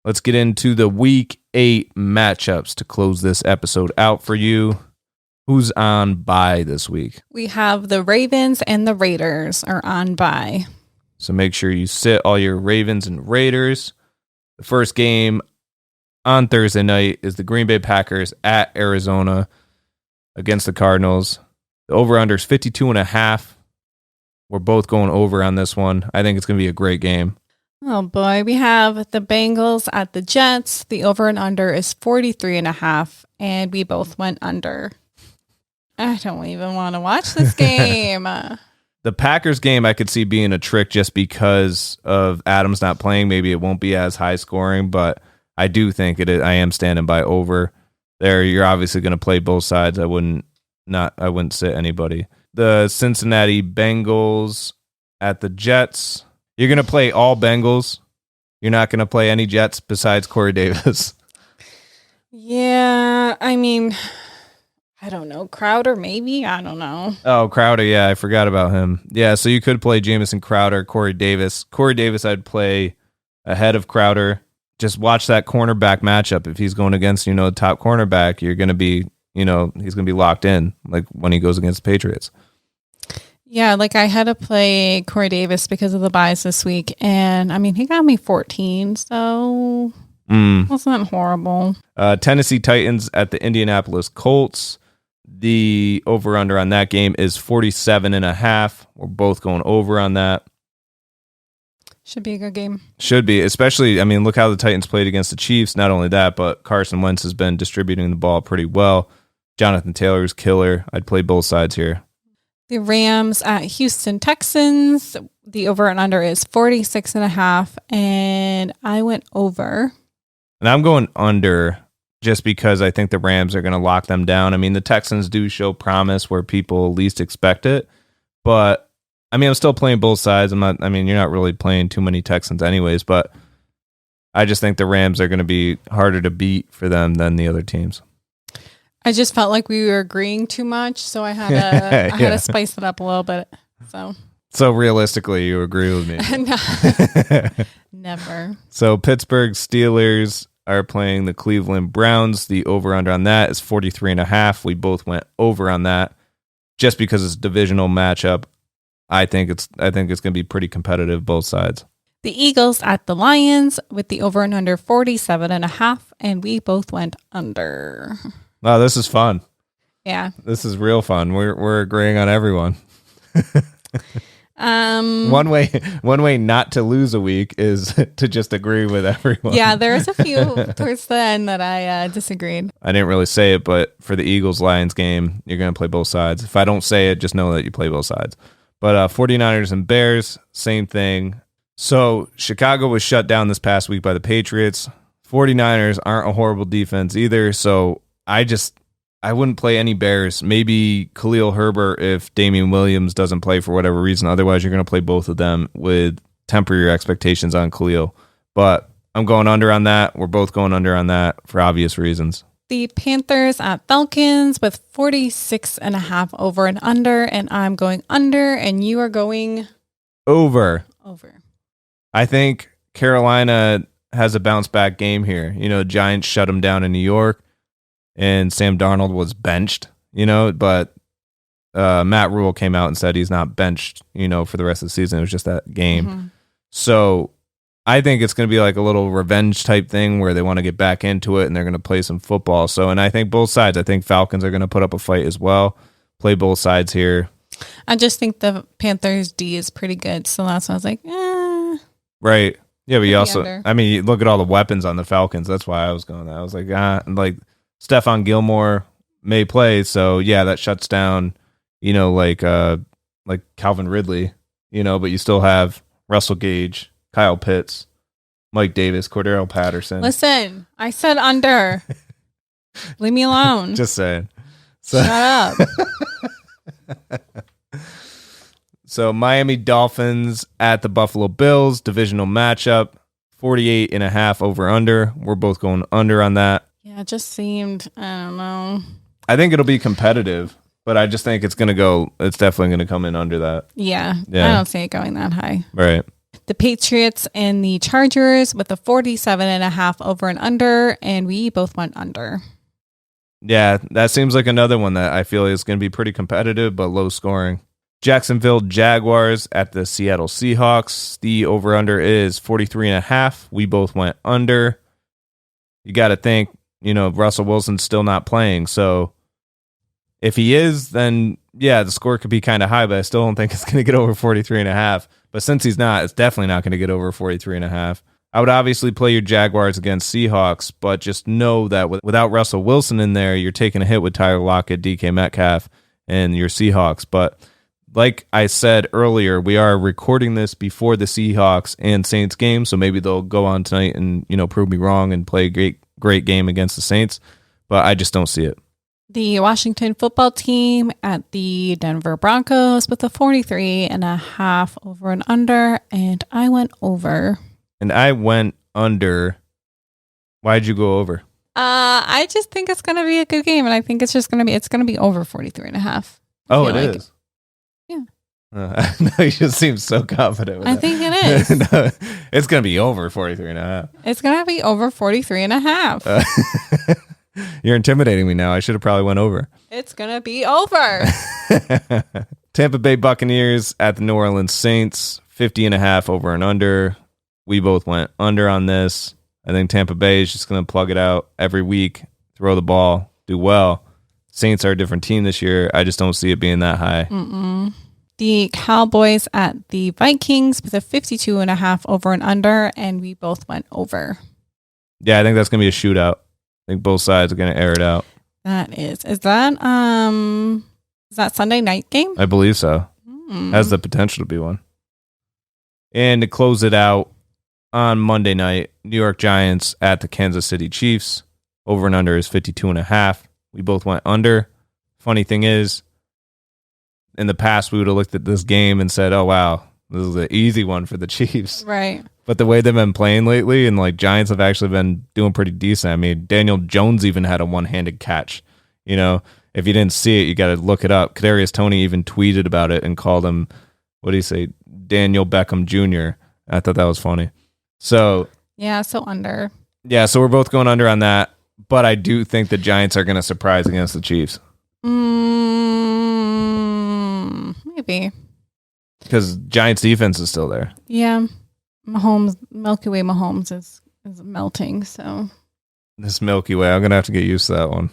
let's get into the Week 8 matchups to close this episode out for you. Who's on bye this week? We have the Ravens and the Raiders are on bye. So make sure you sit all your Ravens and Raiders. The first game on Thursday night is the Green Bay Packers at Arizona against the Cardinals. The over-under is 52.5. We're both going over on this one. I think it's going to be a great game. Oh boy, we have the Bengals at the Jets. The over and under is 43.5, and we both went under. I don't even want to watch this game. The Packers game I could see being a trick just because of Adams not playing. Maybe it won't be as high scoring, but I do think it is. I am standing by over there. You're obviously going to play both sides. I wouldn't sit anybody. The Cincinnati Bengals at the Jets. You're going to play all Bengals. You're not going to play any Jets besides Corey Davis. Yeah, I mean, I don't know. Crowder, maybe? I don't know. Oh, Crowder. Yeah, I forgot about him. Yeah, so you could play Jamison Crowder, Corey Davis. Corey Davis, I'd play ahead of Crowder. Just watch that cornerback matchup. If he's going against, top cornerback, you're going to be, he's going to be locked in, like when he goes against the Patriots. Yeah, like I had to play Corey Davis because of the buys this week. And, I mean, he got me 14, so it wasn't horrible. Tennessee Titans at the Indianapolis Colts. The over-under on that game is 47.5. We're both going over on that. Should be a good game. Should be, especially, look how the Titans played against the Chiefs. Not only that, but Carson Wentz has been distributing the ball pretty well. Jonathan Taylor's killer. I'd play both sides here. The Rams at Houston Texans. The over and under is 46.5, and I went over. And I'm going under just because I think the Rams are going to lock them down. The Texans do show promise where people least expect it, but I'm still playing both sides. You're not really playing too many Texans anyways, but I just think the Rams are going to be harder to beat for them than the other teams. I just felt like we were agreeing too much, so I had to spice it up a little bit. So realistically, you agree with me? No, never. So Pittsburgh Steelers are playing the Cleveland Browns. The over-under on that is 43.5. We both went over on that just because it's a divisional matchup. I think it's going to be pretty competitive, both sides. The Eagles at the Lions with the over and under 47.5, and we both went under. Wow, this is fun. Yeah. This is real fun. We're agreeing on everyone. One way not to lose a week is to just agree with everyone. Yeah, there's a few towards the end that I disagreed. I didn't really say it, but for the Eagles-Lions game, you're going to play both sides. If I don't say it, just know that you play both sides. But 49ers and Bears, same thing. So Chicago was shut down this past week by the Patriots. 49ers aren't a horrible defense either, so I wouldn't play any Bears. Maybe Khalil Herbert if Damian Williams doesn't play for whatever reason. Otherwise, you're going to play both of them with temper your expectations on Khalil. But I'm going under on that. We're both going under on that for obvious reasons. The Panthers at Falcons with 46.5 over and under, and I'm going under, and you are going over. Over. I think Carolina has a bounce back game here. Giants shut them down in New York. And Sam Darnold was benched, but Matt Rule came out and said he's not benched, for the rest of the season. It was just that game. Mm-hmm. So I think it's going to be like a little revenge type thing where they want to get back into it and they're going to play some football. So, and I think both sides, I think Falcons are going to put up a fight as well. Play both sides here. I just think the Panthers D is pretty good. So that's why I was like, Right. Yeah, but you also, under. You look at all the weapons on the Falcons. That's why I was going there. I was like, Stephon Gilmore may play, so yeah, that shuts down, like Calvin Ridley, but you still have Russell Gage, Kyle Pitts, Mike Davis, Cordero Patterson. Listen, I said under. Leave me alone. Just saying. So, shut up. So Miami Dolphins at the Buffalo Bills, divisional matchup, 48.5 over under. We're both going under on that. Yeah, it just seemed, I don't know. I think it'll be competitive, but I just think it's definitely going to come in under that. Yeah. I don't see it going that high. Right. the Patriots and the Chargers with a 47.5 over and under, and we both went under. Yeah, that seems like another one that I feel is going to be pretty competitive, but low scoring. Jacksonville Jaguars at the Seattle Seahawks. The over-under is 43.5. We both went under. You got to think, Russell Wilson's still not playing. So if he is, then yeah, the score could be kind of high, but I still don't think it's going to get over 43.5. But since he's not, it's definitely not going to get over 43.5. I would obviously play your Jaguars against Seahawks, but just know that without Russell Wilson in there, you're taking a hit with Tyler Lockett, DK Metcalf, and your Seahawks. But like I said earlier, we are recording this before the Seahawks and Saints game, so maybe they'll go on tonight and prove me wrong and play a great game against the Saints, but I just don't see it. The Washington football team at the Denver Broncos with a 43.5 over and under, and I went over. And I went under. Why'd you go over? I just think it's going to be a good game, and I think it's going to be over 43.5. Oh, it is. Yeah. No, you just seem so confident with I that. think it is. No, it's going to be over 43.5. It's going to be over 43.5. You're intimidating me now. I should have probably went over. It's going to be over. Tampa Bay Buccaneers at the New Orleans Saints, 50.5 over and under. We both went under on this. I think Tampa Bay is just going to plug it out every week, throw the ball, do well. Saints are a different team this year. I just don't see it being that high. The Cowboys at the Vikings with a 52.5 over and under, and we both went over. Yeah, I think that's going to be a shootout. I think both sides are going to air it out. That is. Is that Sunday night game? I believe so. Has the potential to be one. And to close it out, on Monday night, New York Giants at the Kansas City Chiefs. Over and under is 52.5. We both went under. Funny thing is, in the past, we would have looked at this game and said, oh, wow, this is an easy one for the Chiefs. Right. But the way they've been playing lately, and Giants have actually been doing pretty decent. I mean, Daniel Jones even had a one-handed catch. If you didn't see it, you got to look it up. Kadarius Toney even tweeted about it and called him, what do you say, Daniel Beckham Jr. I thought that was funny. So yeah, so under. Yeah, so we're both going under on that, but I do think the Giants are going to surprise against the Chiefs. Maybe. Because Giants defense is still there. Yeah. Milky Way Mahomes is melting, so. This Milky Way, I'm going to have to get used to that one.